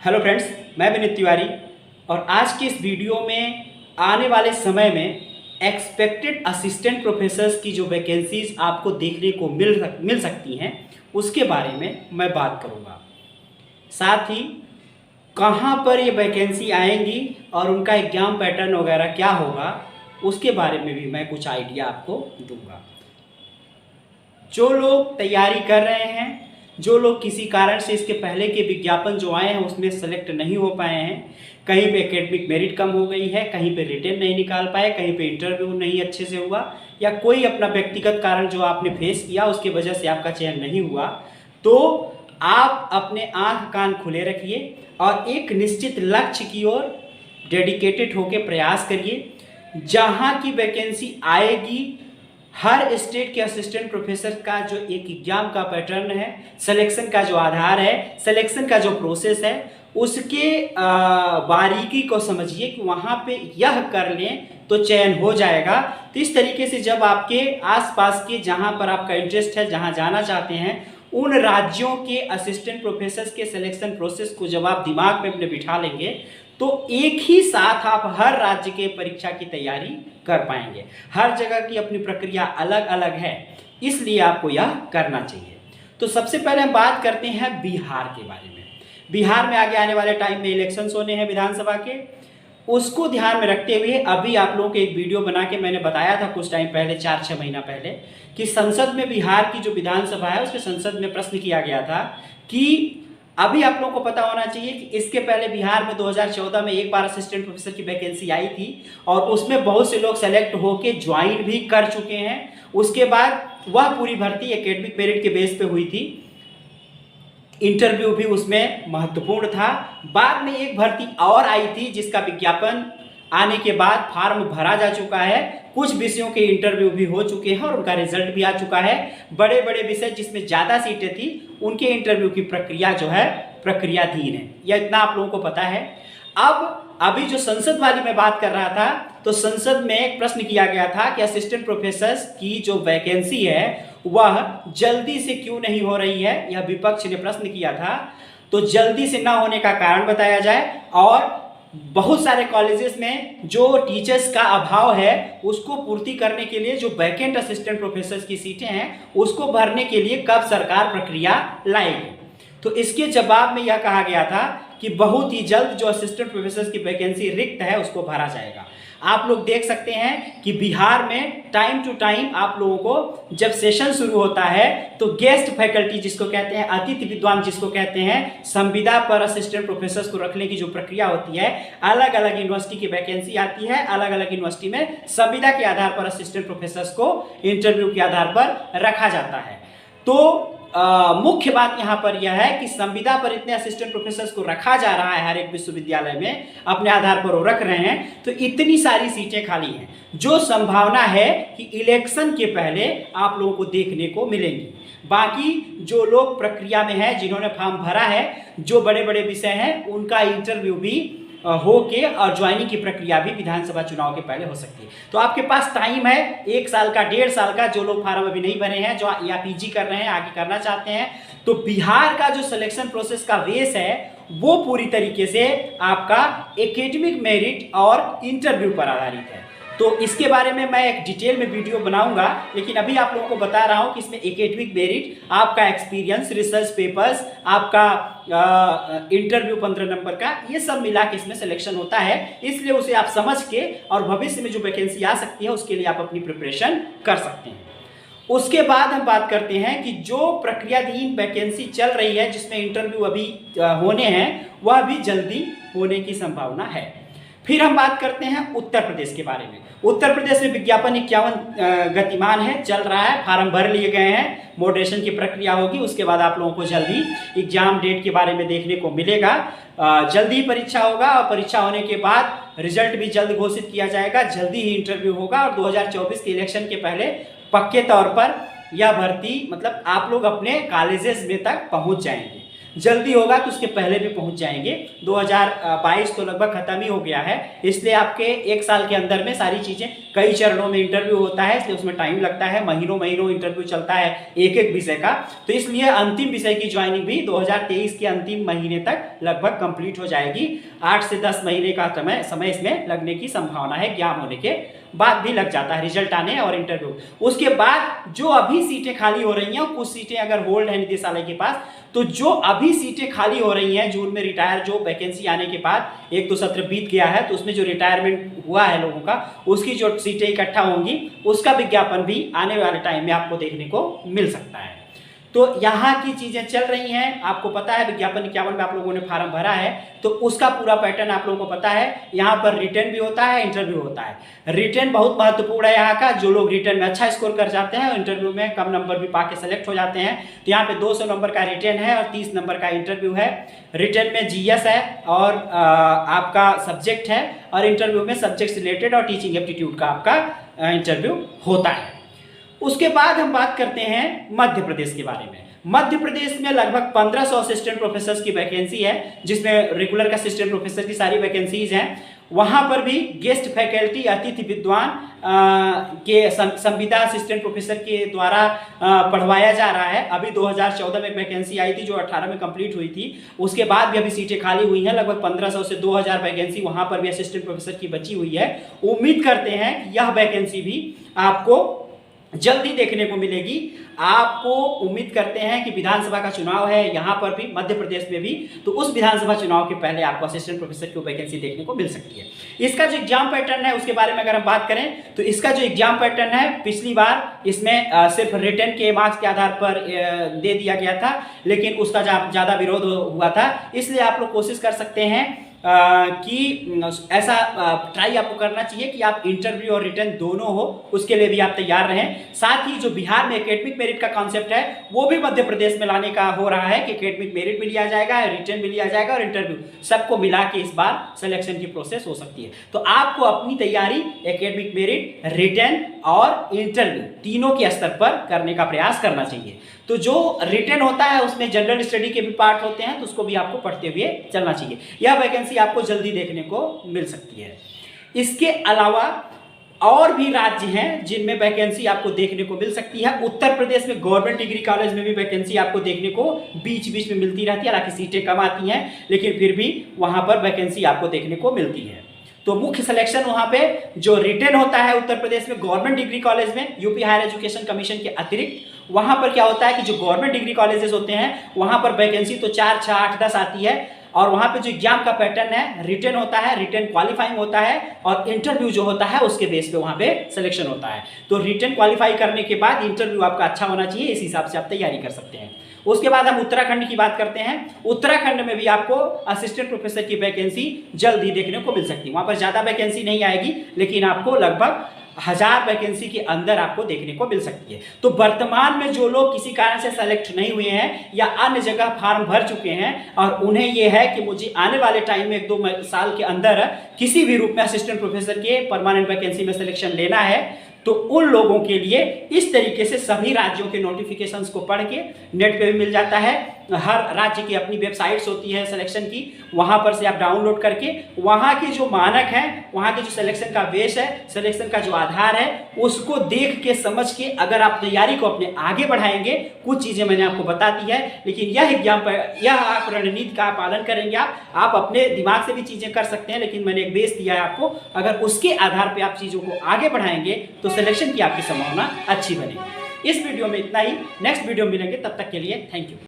Hello friends, मैं विनीत तिवारी और आज के इस वीडियो में आने वाले समय में एक्सपेक्टेड असिस्टेंट प्रोफेसर्स की जो वैकेंसीज आपको देखने को मिल सकती हैं उसके बारे में मैं बात करूंगा। साथ ही कहां पर ये वैकेंसी आएंगी और उनका एग्ज़ाम पैटर्न वगैरह क्या होगा उसके बारे में भी मैं कुछ आइडिया आपको दूंगा। जो लोग तैयारी कर रहे हैं, जो लोग किसी कारण से इसके पहले के विज्ञापन जो आए हैं उसमें सेलेक्ट नहीं हो पाए हैं, कहीं पे एकेडमिक मेरिट कम हो गई है, कहीं पे रिटेन नहीं निकाल पाए, कहीं पे इंटरव्यू नहीं अच्छे से हुआ या कोई अपना व्यक्तिगत कारण जो आपने फेस किया उसकी वजह से आपका चयन नहीं हुआ, तो आप अपने आँख कान खुले रखिए और एक निश्चित लक्ष्य की ओर डेडिकेटेड होकर प्रयास करिए। जहाँ की वैकेंसी आएगी, हर स्टेट के असिस्टेंट प्रोफेसर का जो एक एग्जाम का पैटर्न है, सिलेक्शन का जो आधार है, सिलेक्शन का जो प्रोसेस है, उसके बारीकी को समझिए कि वहाँ पे यह कर लें तो चयन हो जाएगा। तो इस तरीके से जब आपके आसपास के जहाँ पर आपका इंटरेस्ट है, जहाँ जाना चाहते हैं, उन राज्यों के असिस्टेंट प्रोफेसर्स के सिलेक्शन प्रोसेस को जब आप दिमाग में अपने बिठा लेंगे तो एक ही साथ आप हर राज्य के परीक्षा की तैयारी कर पाएंगे। हर जगह की अपनी प्रक्रिया अलग अलग है, इसलिए आपको यह करना चाहिए। तो सबसे पहले हम बात करते हैं बिहार के बारे में। बिहार में आगे आने वाले टाइम में इलेक्शंस होने हैं विधानसभा के, उसको ध्यान में रखते हुए अभी आप लोगों को एक वीडियो बना के मैंने बताया था कुछ टाइम पहले, 4-6 महीना पहले, कि संसद में बिहार की जो विधानसभा है उसके संसद में प्रश्न किया गया था कि अभी आप लोगों को पता होना चाहिए कि इसके पहले बिहार में 2014 में एक बार असिस्टेंट प्रोफेसर की वैकेंसी आई थी और उसमें बहुत से लोग सेलेक्ट होके ज्वाइन भी कर चुके हैं। उसके बाद वह पूरी भर्ती एकेडमिक मेरिट के बेस पे हुई थी, इंटरव्यू भी उसमें महत्वपूर्ण था। बाद में एक भर्ती और आई थी जिसका विज्ञापन आने के बाद फार्म भरा जा चुका है, कुछ विषयों के इंटरव्यू भी हो चुके हैं और उनका रिजल्ट भी आ चुका है। बड़े बड़े विषय जिसमें ज़्यादा सीटें थी उनके इंटरव्यू की प्रक्रिया जो है प्रक्रियाधीन है, यह इतना आप लोगों को पता है। अब अभी जो संसद वाली मैं बात कर रहा था, तो संसद में एक प्रश्न किया गया था कि असिस्टेंट प्रोफेसर्स की जो वैकेंसी है वह जल्दी से क्यों नहीं हो रही है, यह विपक्ष ने प्रश्न किया था। तो जल्दी से ना होने का कारण बताया जाए और बहुत सारे कॉलेजेस में जो टीचर्स का अभाव है उसको पूर्ति करने के लिए जो वैकेंट असिस्टेंट प्रोफेसर्स की सीटें हैं उसको भरने के लिए कब सरकार प्रक्रिया लाएगी। तो इसके जवाब में यह कहा गया था कि बहुत ही जल्द जो असिस्टेंट प्रोफेसर्स की वैकेंसी रिक्त है उसको भरा जाएगा। आप लोग देख सकते हैं कि बिहार में टाइम टू टाइम आप लोगों को जब सेशन शुरू होता है तो गेस्ट फैकल्टी जिसको कहते हैं, अतिथि विद्वान जिसको कहते हैं, संविदा पर असिस्टेंट प्रोफेसर्स को रखने की जो प्रक्रिया होती है, अलग अलग यूनिवर्सिटी की वैकेंसी आती है, अलग अलग यूनिवर्सिटी में संविदा के आधार पर असिस्टेंट प्रोफेसर्स को इंटरव्यू के आधार पर रखा जाता है। तो मुख्य बात यहाँ पर यह है कि संविदा पर इतने असिस्टेंट प्रोफेसर्स को रखा जा रहा है, हर एक विश्वविद्यालय में अपने आधार पर वो रख रहे हैं, तो इतनी सारी सीटें खाली हैं जो संभावना है कि इलेक्शन के पहले आप लोगों को देखने को मिलेंगी। बाकी जो लोग प्रक्रिया में हैं, जिन्होंने फॉर्म भरा है, जो बड़े बड़े विषय हैं, उनका इंटरव्यू भी होके और ज्वाइनिंग की प्रक्रिया भी विधानसभा चुनाव के पहले हो सकती है। तो आपके पास टाइम है 1 साल का, 1.5 साल का। जो लोग फार्म अभी नहीं भरे हैं, जो या पीजी कर रहे हैं, आगे करना चाहते हैं, तो बिहार का जो सिलेक्शन प्रोसेस का बेस है वो पूरी तरीके से आपका एकेडमिक मेरिट और इंटरव्यू पर आधारित है। तो इसके बारे में मैं एक डिटेल में वीडियो बनाऊंगा, लेकिन अभी आप लोगों को बता रहा हूं कि इसमें एकेडमिक मेरिट, आपका एक्सपीरियंस, रिसर्च पेपर्स, आपका इंटरव्यू 15 नंबर का, ये सब मिला के इसमें सिलेक्शन होता है। इसलिए उसे आप समझ के और भविष्य में जो वैकेंसी आ सकती है उसके लिए आप अपनी प्रिपरेशन कर सकते हैं। उसके बाद हम बात करते हैं कि जो प्रक्रियाधीन वैकेंसी चल रही है जिसमें इंटरव्यू अभी होने हैं, वह भी जल्दी होने की संभावना है। फिर हम बात करते हैं उत्तर प्रदेश के बारे में। उत्तर प्रदेश में विज्ञापन 51 गतिमान है, चल रहा है, फार्म भर लिए गए हैं, मॉडरेशन की प्रक्रिया होगी। उसके बाद आप लोगों को जल्दी एग्जाम डेट के बारे में देखने को मिलेगा। जल्दी ही परीक्षा होगा और परीक्षा होने के बाद रिजल्ट भी जल्द घोषित किया जाएगा, जल्दी ही इंटरव्यू होगा और 2024 के इलेक्शन के पहले पक्के तौर पर यह भर्ती, मतलब आप लोग अपने कॉलेजेस में तक पहुँच जाएंगे। जल्दी होगा तो उसके पहले भी पहुंच जाएंगे। 2022 तो लगभग खत्म ही हो गया है, इसलिए आपके 1 साल के अंदर में सारी चीज़ें, कई चरणों में इंटरव्यू होता है, इसलिए उसमें टाइम लगता है, महीनों महीनों इंटरव्यू चलता है एक एक विषय का। तो इसलिए अंतिम विषय की ज्वाइनिंग भी 2023 के अंतिम महीने तक लगभग कंप्लीट हो जाएगी। 8 से 10 महीने का समय इसमें लगने की संभावना है, एग्जाम होने के बाद भी लग जाता है, रिजल्ट आने और इंटरव्यू। उसके बाद जो अभी सीटें खाली हो रही हैं, कुछ सीटें अगर होल्ड है निदेशालय के पास, तो जो अभी सीटें खाली हो रही हैं जून में रिटायर, जो वैकेंसी आने के बाद 1-2 सत्र बीत गया है, तो उसमें जो रिटायरमेंट हुआ है लोगों का, उसकी जो सीटें इकट्ठा होंगी, उसका विज्ञापन भी आने वाले टाइम में आपको देखने को मिल सकता है। तो यहाँ की चीज़ें चल रही हैं, आपको पता है विज्ञापन 51 में आप लोगों ने फार्म भरा है, तो उसका पूरा पैटर्न आप लोगों को पता है। यहाँ पर रिटर्न भी होता है, इंटरव्यू होता है। रिटर्न बहुत महत्वपूर्ण है यहाँ का, जो लोग रिटर्न में अच्छा स्कोर कर जाते हैं, इंटरव्यू में कम नंबर भी पाके सेलेक्ट हो जाते हैं। तो यहाँ पे 200 नंबर का रिटर्न है और 30 नंबर का इंटरव्यू है। रिटर्न में जीएस है और आपका सब्जेक्ट है, और इंटरव्यू में सब्जेक्ट रिलेटेड और टीचिंग एप्टीट्यूड का आपका इंटरव्यू होता है। उसके बाद हम बात करते हैं मध्य प्रदेश के बारे में। मध्य प्रदेश में लगभग 1500 असिस्टेंट प्रोफेसर्स की वैकेंसी है, जिसमें रेगुलर का असिस्टेंट प्रोफेसर की सारी वैकेंसीज हैं। वहाँ पर भी गेस्ट फैकल्टी, अतिथि विद्वान के संविदा असिस्टेंट प्रोफेसर के द्वारा पढ़वाया जा रहा है। अभी 2014 में वैकेंसी आई थी जो 18 में कंप्लीट हुई थी, उसके बाद भी अभी सीटें खाली हुई हैं। लगभग 1500 से 2000 वैकेंसी वहाँ पर भी असिस्टेंट प्रोफेसर की बची हुई है। उम्मीद करते हैं कि यह वैकेंसी भी आपको जल्दी देखने को मिलेगी। आपको उम्मीद करते हैं कि विधानसभा का चुनाव है यहाँ पर भी, मध्य प्रदेश में भी, तो उस विधानसभा चुनाव के पहले आपको असिस्टेंट प्रोफेसर की वैकेंसी देखने को मिल सकती है। इसका जो एग्जाम पैटर्न है उसके बारे में अगर हम बात करें, तो इसका जो एग्जाम पैटर्न है, पिछली बार इसमें सिर्फ रिटर्न के मार्क्स के आधार पर दे दिया गया था, लेकिन उसका ज़्यादा विरोध हुआ था। इसलिए आप लोग कोशिश कर सकते हैं कि ऐसा ट्राई आपको करना चाहिए कि आप इंटरव्यू और रिटर्न दोनों हो, उसके लिए भी आप तैयार रहें। साथ ही जो बिहार में एकेडमिक मेरिट का कॉन्सेप्ट है, वो भी मध्य प्रदेश में लाने का हो रहा है कि एकेडमिक मेरिट भी लिया जाएगा, रिटर्न भी लिया जाएगा और इंटरव्यू, सबको मिला के इस बार सिलेक्शन की प्रोसेस हो सकती है। तो आपको अपनी तैयारी एकेडमिक मेरिट, रिटर्न और इंटरव्यू तीनों के स्तर पर करने का प्रयास करना चाहिए। तो जो रिटर्न होता है उसमें जनरल स्टडी के भी पार्ट होते हैं, तो उसको भी आपको पढ़ते हुए चलना चाहिए। यह वैकेंसी आपको जल्दी देखने को मिल सकती है। इसके अलावा और भी राज्य हैं जिनमें वैकेंसी आपको देखने को मिल सकती है। उत्तर प्रदेश में गवर्नमेंट डिग्री कॉलेज में भी वैकेंसी आपको देखने को बीच बीच में मिलती रहती है। हालांकि सीटें कम आती हैं, लेकिन फिर भी वहां पर वैकेंसी आपको देखने को मिलती है। तो मुख्य सिलेक्शन वहां पे जो रिटर्न होता है उत्तर प्रदेश में गवर्नमेंट डिग्री कॉलेज में, यूपी हायर एजुकेशन कमीशन के अतिरिक्त, वहां पर क्या होता है कि जो गवर्नमेंट डिग्री कॉलेजेस होते हैं वहां पर वैकेंसी तो 4, 6, 8, 10 आती है। और वहां पे जो एग्जाम का पैटर्न है, रिटर्न होता है, रिटर्न क्वालिफाइंग होता है, और इंटरव्यू जो होता है उसके बेस पे वहां पे सिलेक्शन होता है। तो रिटर्न क्वालिफाई करने के बाद इंटरव्यू आपका अच्छा होना चाहिए, इस हिसाब से आप तैयारी कर सकते हैं। उसके बाद हम उत्तराखंड की बात करते हैं। उत्तराखंड में भी आपको असिस्टेंट प्रोफेसर की वैकेंसी जल्दी देखने को मिल सकती है। वहां पर ज्यादा वैकेंसी नहीं आएगी, लेकिन आपको लगभग 1000 वैकेंसी के अंदर आपको देखने को मिल सकती है। तो वर्तमान में जो लोग किसी कारण से सेलेक्ट नहीं हुए हैं या अन्य जगह फार्म भर चुके हैं और उन्हें यह है कि मुझे आने वाले टाइम में 1-2 साल के अंदर किसी भी रूप में असिस्टेंट प्रोफेसर के परमानेंट वैकेंसी में सिलेक्शन लेना है, तो उन लोगों के लिए इस तरीके से सभी राज्यों के नोटिफिकेशंस को पढ़ के नेट पे भी मिल जाता है। हर राज्य की अपनी वेबसाइट्स होती है सिलेक्शन की, वहां पर से आप डाउनलोड करके वहां के जो मानक हैं, वहां के जो सिलेक्शन का बेस है, सिलेक्शन का जो आधार है, उसको देख के समझ के अगर आप तैयारी को अपने आगे बढ़ाएंगे, कुछ चीजें मैंने आपको बता दी है, लेकिन यह एग्जाम पर यह आप रणनीति का पालन करेंगे, आप अपने दिमाग से भी चीजें कर सकते हैं, लेकिन मैंने एक बेस दिया है आपको, अगर उसके आधार पर आप चीजों को आगे बढ़ाएंगे तो सिलेक्शन की आपकी संभावना अच्छी बनेगी। इस वीडियो में इतना ही, नेक्स्ट वीडियो मिलेंगे, तब तक के लिए थैंक यू।